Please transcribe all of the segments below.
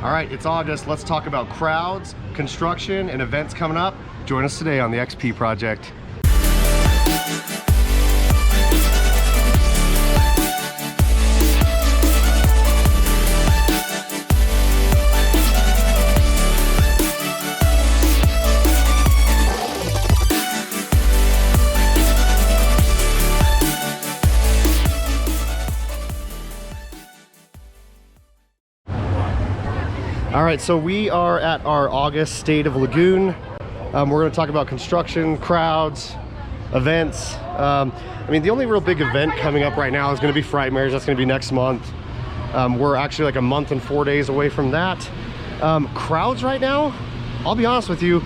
All right, it's August. Let's talk about crowds, construction, and events coming up. Join us today on the XP Project. All right, so we are at our August State of Lagoon. We're going to talk about construction, crowds, events. I mean, the only real big event coming up right now is going to be Frightmares. That's going to be next month. We're actually like a month and 4 days away from that. Crowds right now, I'll be honest with you,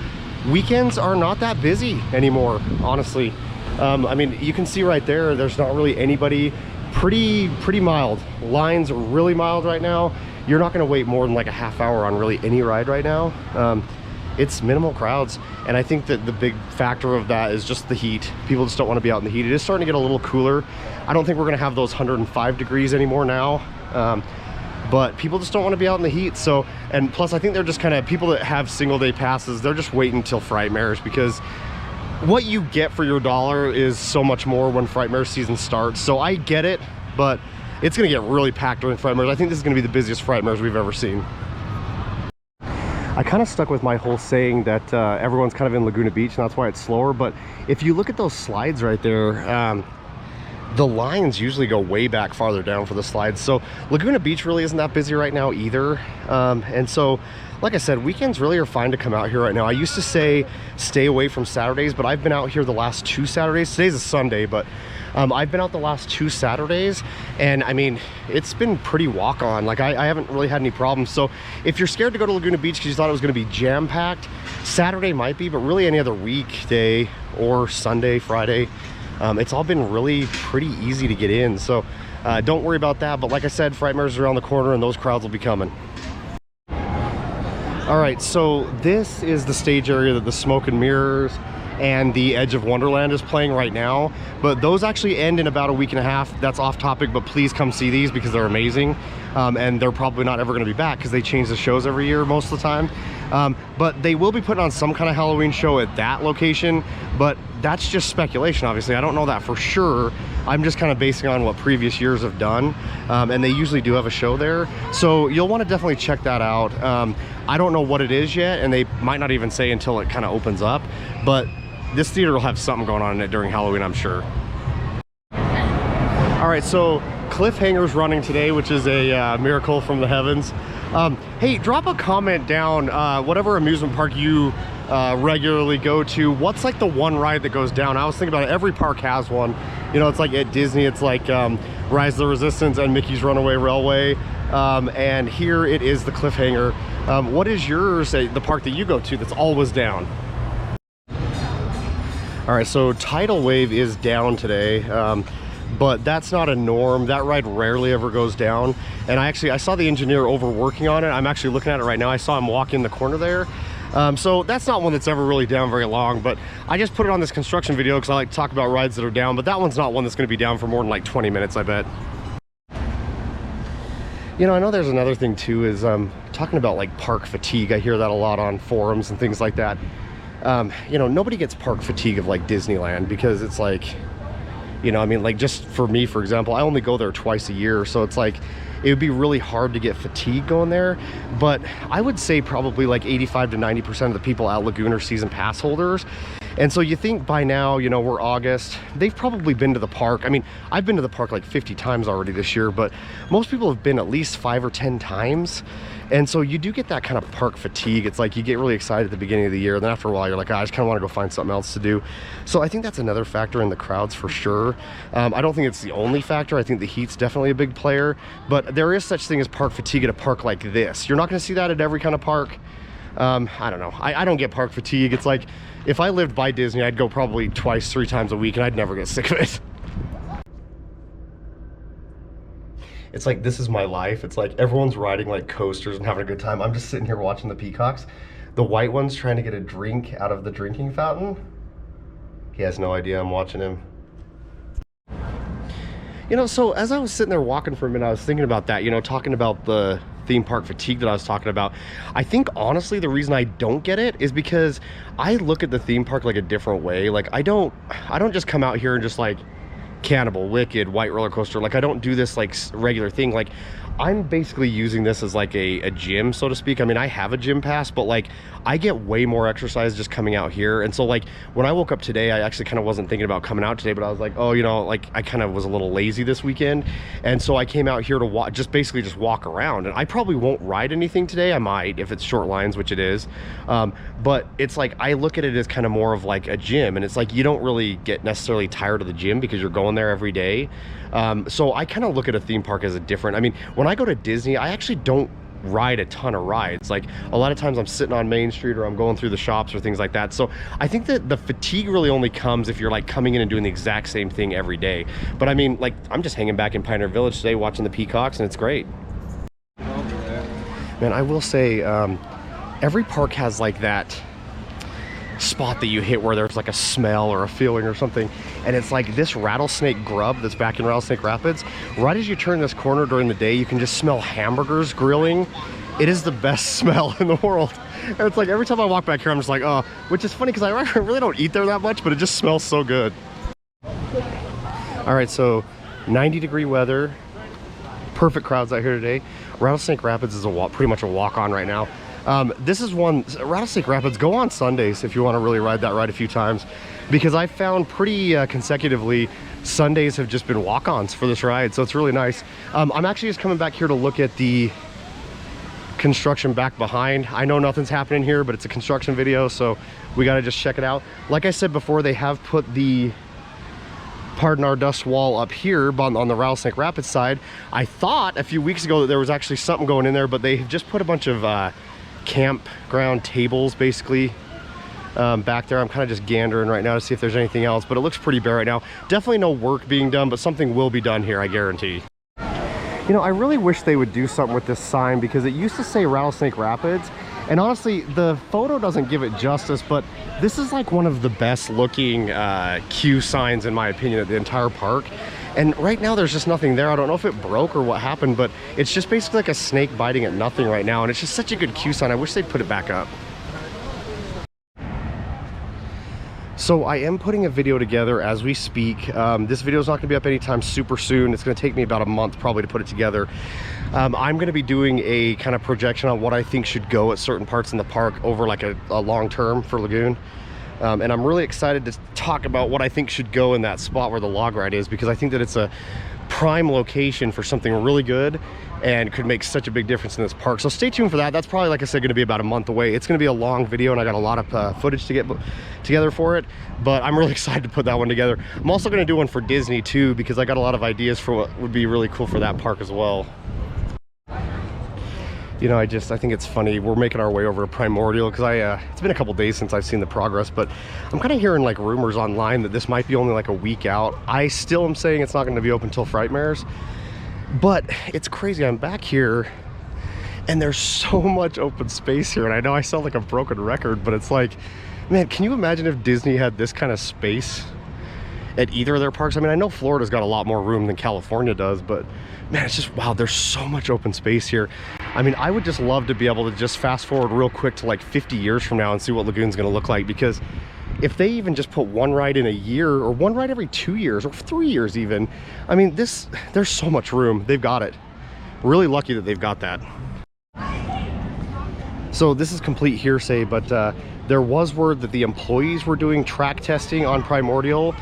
weekends are not that busy anymore, honestly. I mean, you can see right there, there's not really anybody. Pretty mild. Lines are really mild right now. You're not going to wait more than like a half hour on really any ride right now. It's minimal crowds, and I think that the big factor of that is just the heat. People just don't want to be out in the heat. It is starting to get a little cooler. I don't think we're going to have those 105 degrees anymore now, but people just don't want to be out in the heat. So, and plus I think they're just kind of, people that have single day passes, they're just waiting till Frightmares, because what you get for your dollar is so much more when Frightmare season starts. So I get it, but it's going to get really packed during Frightmares. I think this is going to be the busiest Frightmares we've ever seen. I kind of stuck with my whole saying that everyone's kind of in Laguna Beach, and that's why it's slower. But if you look at those slides right there, the lines usually go way back farther down for the slides. So Laguna Beach really isn't that busy right now either. And so, like I said, weekends really are fine to come out here right now. I used to say stay away from Saturdays, but I've been out here the last 2 Saturdays. Today's a Sunday, but I've been out the last 2 Saturdays, and I mean, it's been pretty walk-on. Like, I haven't really had any problems. So if you're scared to go to Laguna Beach because you thought it was going to be jam-packed, Saturday might be, but really any other weekday or Sunday, Friday, it's all been really pretty easy to get in. So don't worry about that. But like I said, Frightmares is around the corner, and those crowds will be coming. All right, so this is the stage area that the Smoke and Mirrors and the Edge of Wonderland is playing right now, but those actually end in about a week and a half. That's off topic, but please come see these because they're amazing, and they're probably not ever going to be back because they change the shows every year most of the time. But they will be putting on some kind of Halloween show at that location, but that's just speculation. Obviously, I don't know that for sure. I'm just kind of basing on what previous years have done, and they usually do have a show there, so you'll want to definitely check that out. I don't know what it is yet, and they might not even say until it kind of opens up, but this theater will have something going on in it during Halloween, I'm sure. All right, so Cliffhanger's running today, which is a miracle from the heavens. Hey, drop a comment down, whatever amusement park you regularly go to, what's like the one ride that goes down? I was thinking about it, every park has one. You know, it's like at Disney, it's like Rise of the Resistance and Mickey's Runaway Railway. And here it is, the Cliffhanger. What is yours, the park that you go to that's always down? All right, so Tidal Wave is down today, but that's not a norm. That ride rarely ever goes down. And I saw the engineer over working on it. I'm actually looking at it right now. I saw him walk in the corner there. So that's not one that's ever really down very long, but I just put it on this construction video because I like to talk about rides that are down, but that one's not one that's going to be down for more than like 20 minutes, I bet. You know, I know there's another thing too, is talking about like park fatigue. I hear that a lot on forums and things like that. You know, nobody gets park fatigue of like Disneyland, because it's like, you know, I mean, like just for me, for example, I only go there twice a year. So it's like, it would be really hard to get fatigue going there. But I would say probably like 85 to 90% of the people at Lagoon are season pass holders. And so you think by now, you know, we're August, they've probably been to the park. I mean, I've been to the park like 50 times already this year, but most people have been at least 5 or 10 times. And so you do get that kind of park fatigue. It's like you get really excited at the beginning of the year, and then after a while you're like, I just kind of want to go find something else to do. So I think that's another factor in the crowds for sure. I don't think it's the only factor. I think the heat's definitely a big player, but there is such thing as park fatigue at a park like this. You're not going to see that at every kind of park. I don't know. I don't get park fatigue. It's like, if I lived by Disney, I'd go probably 2, 3 times a week, and I'd never get sick of it. It's like, this is my life. It's like everyone's riding like coasters and having a good time. I'm just sitting here watching the peacocks. The white one's trying to get a drink out of the drinking fountain. He has no idea I'm watching him. You know, so as I was sitting there walking for a minute, I was thinking about that, you know, talking about the theme park fatigue that I was talking about. I think honestly the reason I don't get it is because I look at the theme park like a different way. Like I don't just come out here and just like Cannibal, Wicked, White Roller Coaster. Like I don't do this like regular thing. Like I'm basically using this as like a gym, so to speak. I mean, I have a gym pass, but like I get way more exercise just coming out here. And so like when I woke up today, I actually kind of wasn't thinking about coming out today, but I was like, oh, you know, like I kind of was a little lazy this weekend. And so I came out here to walk, just basically just walk around. And I probably won't ride anything today. I might if it's short lines, which it is. But it's like, I look at it as kind of more of like a gym. And it's like, you don't really get necessarily tired of the gym because you're going there every day. So I kind of look at a theme park as a different, I mean, when I go to Disney, I actually don't ride a ton of rides. Like a lot of times I'm sitting on Main Street or I'm going through the shops or things like that. So I think that the fatigue really only comes if you're like coming in and doing the exact same thing every day. But I mean, like I'm just hanging back in Pioneer Village today watching the peacocks and it's great. Man, I will say every park has like that spot that you hit where there's like a smell or a feeling or something, and it's like this rattlesnake grub that's back in Rattlesnake Rapids. Right as you turn this corner during the day, you can just smell hamburgers grilling. It is the best smell in the world, and it's like every time I walk back here I'm just like, oh, which is funny because I really don't eat there that much, but it just smells so good. All right, so 90-degree weather, perfect crowds out here today. Rattlesnake Rapids is pretty much a walk-on right now. This is one, Rattlesnake Rapids, go on Sundays if you want to really ride that ride a few times, because I found pretty consecutively Sundays have just been walk-ons for this ride, so it's really nice. I'm actually just coming back here to look at the construction back behind. I know nothing's happening here, but it's a construction video, so we got to just check it out. Like I said before, they have put the Pardon Our Dust wall up here on the Rattlesnake Rapids side. I thought a few weeks ago that there was actually something going in there, but they just put a bunch of campground tables basically back there. I'm kind of just gandering right now to see if there's anything else, but it looks pretty bare right now. Definitely no work being done, but something will be done here, I guarantee. You know, I really wish they would do something with this sign because it used to say Rattlesnake Rapids, and honestly the photo doesn't give it justice, but this is like one of the best looking queue signs in my opinion at the entire park. And right now there's just nothing there. I don't know if it broke or what happened, but it's just basically like a snake biting at nothing right now, and it's just such a good queue sign. I wish they'd put it back up. So I am putting a video together as we speak. This video is not going to be up anytime super soon. It's going to take me about a month probably to put it together. I'm going to be doing a kind of projection on what I think should go at certain parts in the park over like a long term for Lagoon. And I'm really excited to talk about what I think should go in that spot where the log ride is, because I think that it's a prime location for something really good and could make such a big difference in this park. So stay tuned for that. That's probably, like I said, going to be about a month away. It's going to be a long video and I got a lot of footage to get together for it, but I'm really excited to put that one together. I'm also going to do one for Disney too, because I got a lot of ideas for what would be really cool for that park as well. You know, I think it's funny. We're making our way over to Primordial because it's been a couple days since I've seen the progress, but I'm kind of hearing like rumors online that this might be only like a week out. I still am saying it's not going to be open till Frightmares, but it's crazy. I'm back here and there's so much open space here, and I know I sound like a broken record, but it's like, man, can you imagine if Disney had this kind of space at either of their parks? I mean, I know Florida's got a lot more room than California does, but man, it's just, wow, there's so much open space here. I mean, I would just love to be able to just fast forward real quick to like 50 years from now and see what Lagoon's gonna look like, because if they even just put one ride in a year, or one ride every 2 years, or 3 years even, I mean, there's so much room. They've got it. Really lucky that they've got that. So this is complete hearsay, but there was word that the employees were doing track testing on Primordial.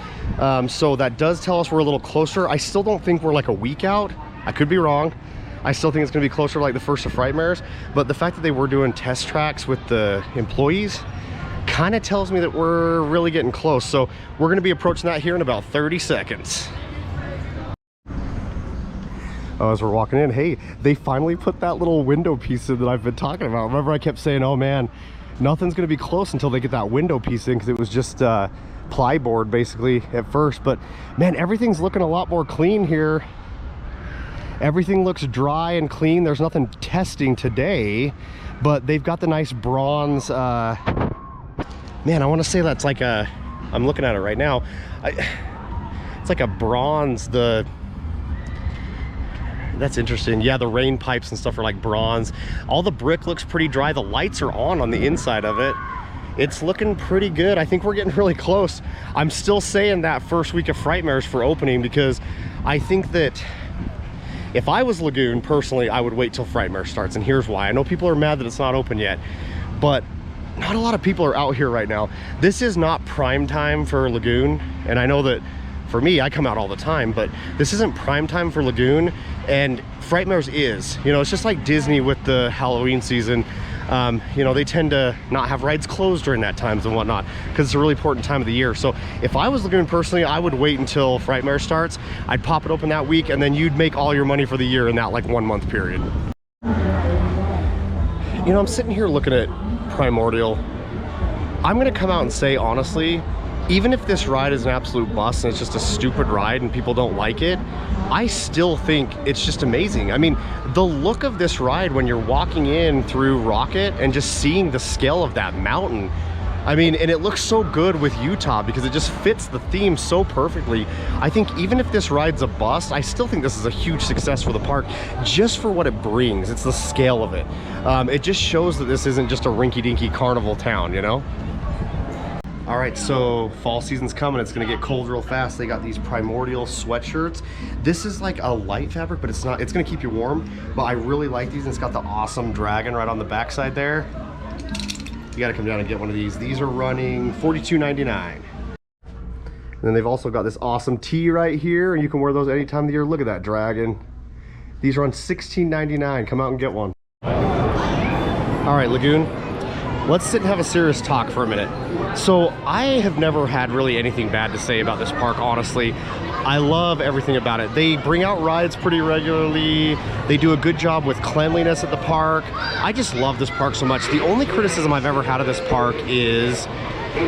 So that does tell us we're a little closer. I still don't think we're like a week out. I could be wrong. I still think it's gonna be closer to like the first of Frightmares, but the fact that they were doing test tracks with the employees kind of tells me that we're really getting close. So we're gonna be approaching that here in about 30 seconds. Oh, as we're walking in, hey, they finally put that little window piece in that I've been talking about. Remember I kept saying, oh man, nothing's gonna be close until they get that window piece in, because it was just plyboard basically at first. But man, everything's looking a lot more clean here. Everything looks dry and clean. There's nothing testing today, but they've got the nice bronze, man, I want to say that's like a, I'm looking at it right now, it's like a bronze, That's interesting. Yeah, the rain pipes and stuff are like bronze. All the brick looks pretty dry. The lights are on the inside of it. It's looking pretty good. I think we're getting really close. I'm still saying that first week of Frightmares for opening, because I think that if I was Lagoon, personally, I would wait till Frightmare starts, and here's why. I know people are mad that it's not open yet, but not a lot of people are out here right now. This is not prime time for Lagoon, and I know that for me, I come out all the time, but this isn't prime time for Lagoon, and Frightmares is. You know, it's just like Disney with the Halloween season. You know, they tend to not have rides closed during that times and whatnot, because it's a really important time of the year. So if I was Lagoon personally, I would wait until Frightmare starts. I'd pop it open that week, and then you'd make all your money for the year in that like 1 month period. You know, I'm sitting here looking at Primordial. I'm gonna come out and say, honestly, even if this ride is an absolute bust and it's just a stupid ride and people don't like it, I still think it's just amazing. I mean, the look of this ride when you're walking in through Rocket and just seeing the scale of that mountain, I mean, and it looks so good with Utah because it just fits the theme so perfectly. I think even if this ride's a bust, I still think this is a huge success for the park just for what it brings. It's the scale of it. It just shows that this isn't just a rinky-dinky carnival town, you know? All right, so fall season's coming. It's gonna get cold real fast. They got these Primordial sweatshirts. This is like a light fabric, but it's not, it's gonna keep you warm, but I really like these. And it's got the awesome dragon right on the backside there. You gotta come down and get one of these. These are running $42.99. And then they've also got this awesome tee right here, and you can wear those any time of the year. Look at that dragon. These run $16.99. Come out and get one. All right, Lagoon, let's sit and have a serious talk for a minute. So I have never had really anything bad to say about this park, honestly. I love everything about it. They bring out rides pretty regularly. They do a good job with cleanliness at the park. I just love this park so much. The only criticism I've ever had of this park is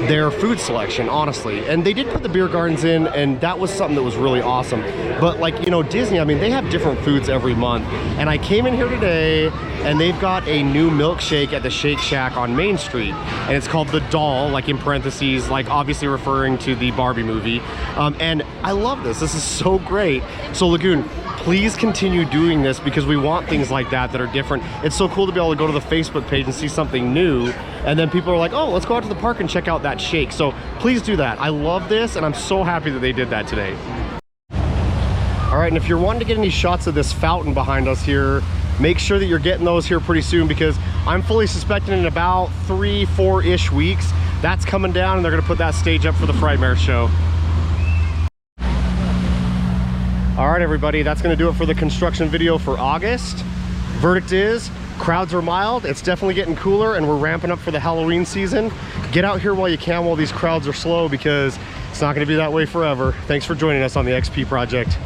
their food selection, honestly. And they did put the beer gardens in, and that was something that was really awesome. But like, you know, Disney, I mean, they have different foods every month. And I came in here today, and they've got a new milkshake at the Shake Shack on Main Street. And it's called the Doll, like in parentheses, like obviously referring to the Barbie movie. And I love this. This is so great. So Lagoon, please continue doing this, because we want things like that are different. It's so cool to be able to go to the Facebook page and see something new, and then people are like, oh, let's go out to the park and check out that shake. So please do that. I love this, and I'm so happy that they did that today. All right, and if you're wanting to get any shots of this fountain behind us here, make sure that you're getting those here pretty soon, because I'm fully suspecting in about 3-4-ish weeks, that's coming down, and they're gonna put that stage up for the Frightmare show. All right, everybody, that's gonna do it for the construction video for August. Verdict is, crowds are mild, it's definitely getting cooler, and we're ramping up for the Halloween season. Get out here while you can while these crowds are slow, because it's not gonna be that way forever. Thanks for joining us on the XP Project.